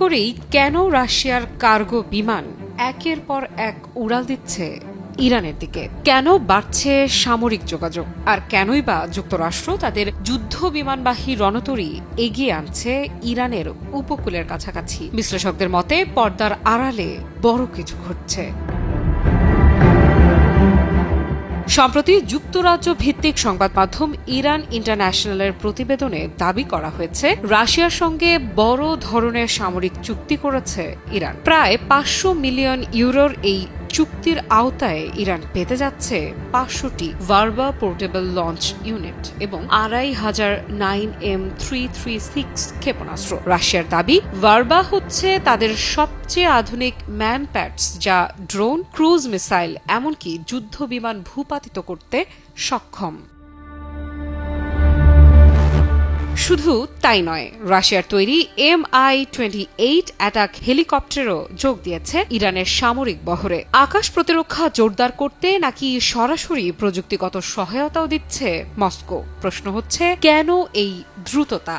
করেই কেন রাশিয়ার কার্গো বিমান একের পর এক উড়াল দিচ্ছে ইরানের দিকে, কেন বাড়ছে সামরিক যোগাযোগ, আর কেনই বা যুক্তরাষ্ট্র তাদের যুদ্ধ বিমানবাহী রণতরী এগিয়ে আনছে ইরানের উপকূলের কাছাকাছি। বিশ্লেষকদের মতে পর্দার আড়ালে বড় কিছু ঘটছে। সম্প্রতি যুক্তরাজ্য ভিত্তিক সংবাদ মাধ্যম ইরান ইন্টারন্যাশনালের প্রতিবেদনে দাবি করা হয়েছে রাশিয়ার সঙ্গে বড় ধরনের সামরিক চুক্তি করেছে ইরান। প্রায় 500 মিলিয়ন ইউরোর এই চুক্তির আওতায় ইরান পেতে যাচ্ছে 500টি ভার্বা পোর্টেবল লঞ্চ ইউনিট এবং 2500 9M336 ক্ষেপণাস্ত্র। রাশিয়ার দাবি, ভার্বা হচ্ছে তাদের সবচেয়ে আধুনিক ম্যান প্যাডস, যা ড্রোন, ক্রুজ মিসাইল, এমনকি যুদ্ধ বিমান ভূপাতিত করতে সক্ষম। শুধু তাই নয়, রাশিয়ার তৈরি MI-28 অ্যাটাক হেলিকপ্টারও যোগ দিয়েছে ইরানের সামরিক বহরে। আকাশ প্রতিরক্ষা জোরদার করতে নাকি সরাসরি প্রযুক্তিগত সহায়তাও দিচ্ছে মস্কো? প্রশ্ন হচ্ছে, কেন এই দ্রুততা?